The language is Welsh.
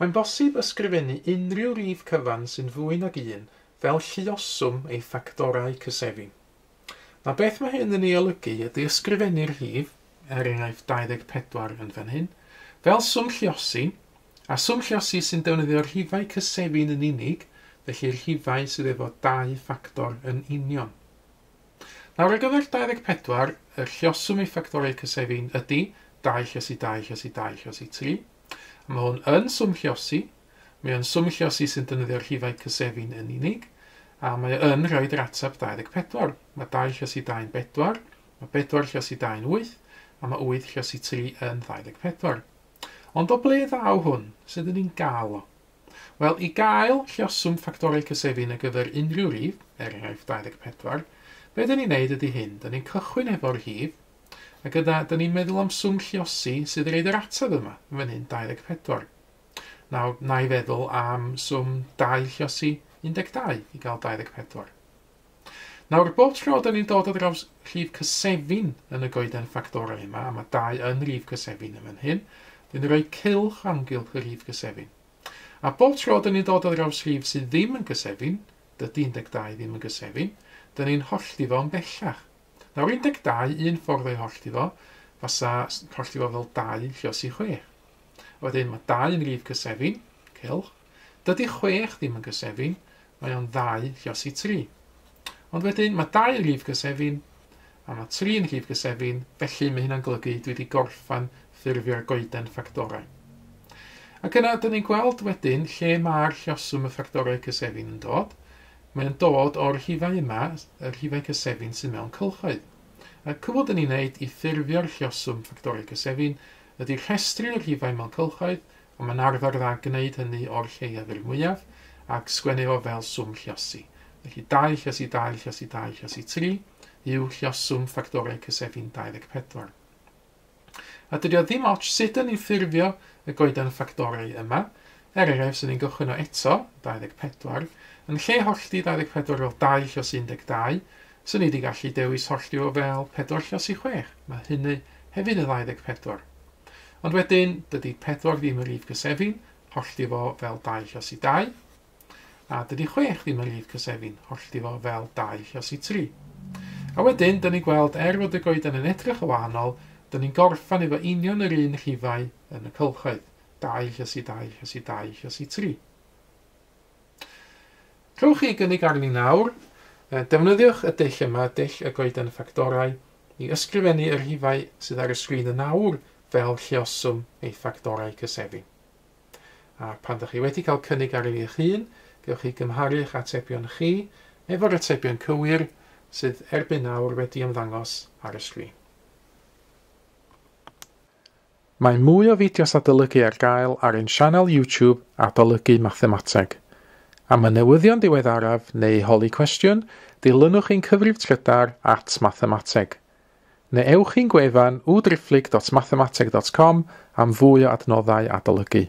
Mae'n bosib ysgrifennu unrhyw rif cyfan sy'n fwy nag un fel lluoswm ei ffactorau cysefin. Na beth mae hyn yn ei olygu ydy ysgrifennu'r rhif, enghraifft 24 yn fan hyn, fel swm lluosi, a swm lluosi sy'n defnyddio'r rhifau cysefin yn unig, felly'r rhifau sydd efo 2 ffactor yn union. Nawr ar gyfer 24, y lluoswm ei ffactorau cysefin ydy 2 lluosi 2 lluosi 2 lluosi 3. A mae hwn yn swm lluosi. Mae yn swm lluosi sy'n defnyddio'r rhifau cysefin yn unig. A mae yn rhoi'r ateb 24. Mae 2 lluosi 2 yn 4, mae 4 lluosi 2 yn 8, a mae 8 lluosi 3 yn 24. Ond o ble ddaw hwn, sydd yn ni'n gael o? Wel, i gael lluoswm ffactorau cysefin ar gyfer unrhyw rhif, enghraifft 24, be dyn ni'n neud ydy hyn. Dyn ni'n cychwyn efo'r rhif, ac dyn ni'n meddwl am swm lluosi sydd yn roi'r ateb yma, yn fan hyn 24. Nawr, na i feddwl am swm 2 lluosi 12 i gael 24. Nawr, bob tro dyn ni'n dod o draws rhif cysefin yn y goeden ffactorau yma, a mae 2 yn rhif cysefin yn fan hyn, dyn ni'n rhoi cylch amgylch y rhif cysefin. A bob tro dyn ni'n dod o draws rhif sydd ddim yn cysefin, dydy 12 ddim yn cysefin, dyn ni'n hollti fo yn bellach. Nawr 12, un ffordd o'i hollti fo, fasa hollti fo fel 2 lluosi 6. Wedyn mae 2 yn rhif cysefin, cylch. Dydy 6 ddim yn cysefin, mae o'n 2 lluosi 3. Ond wedyn mae 2 yn rhif cysefin, a mae 3 yn rhif cysefin, felly mae hynna'n golygu dwi wedi gorffan ffurfio'r goeden ffactorau. Ac yna, dyn ni'n gweld wedyn lle mae'r lluoswm y ffactorau cysefin yn dod. Mae'n dod o'r rhifau yma, y rhifau cysefin sy'n mewn cylchoedd. A cwbl dyn ni'n neud i ffurfio'r lluoswm ffactorau cysefin ydy rhestru'r rhifau mewn cylchoedd, a mae'n arfer dda gwneud hynny o'r lleiaf i'r mwyaf, ac sgwennu o fel swm lluosi. Felly 2 lluosi 2 lluosi 2 lluosi 3 yw lluoswm ffactorau cysefin 24. A dydy o ddim ots sut dyn ni'n ffurfio y goeden ffactorau yma. Enghraifft sy'n ni'n gychwyn o eto, 24, yn lle hollti 24 fel 2 lluosi 12, sy'n ni wedi gallu dewis hollti o fel 4 lluosi 6. Mae hynny hefyd y 24. Ond wedyn, dydy 4 ddim yn rhif cysefin, hollti fo fel 2 lluosi 2, a dydy 6 ddim yn rhif cysefin, hollti fo fel 2 lluosi 3. A wedyn, dyn ni'n gweld fod y goeden yn edrych o wahanol, dyn ni'n gorffan efo union yr un rhifau yn y cylchoedd. 2 lluosi 2 lluosi 2 lluosi 3. Rhowch chi gynnig arni nawr, defnyddiwch y dull yma, dull y goeden ffactorau, i ysgrifennu y rhifau sydd ar y sgrin yn awr fel lluoswm ei ffactorau cysefin. A pan ydych chi wedi cael cynnig ar eich hun, gewch chi gymharu eich atebion chi efo'r atebion cywir sydd erbyn nawr wedi ymddangos ar y sgrin. Mae mwy o fideos adolygu ar gael ar ein sianel YouTube Adolygu Mathemateg. Am y newyddion diweddaraf neu holi cwestiwn, dilynwch ein cyfrif Twitter @mathemateg. Neu ewch i'n gwefan www.mathemateg.com am fwy o adnoddau adolygu.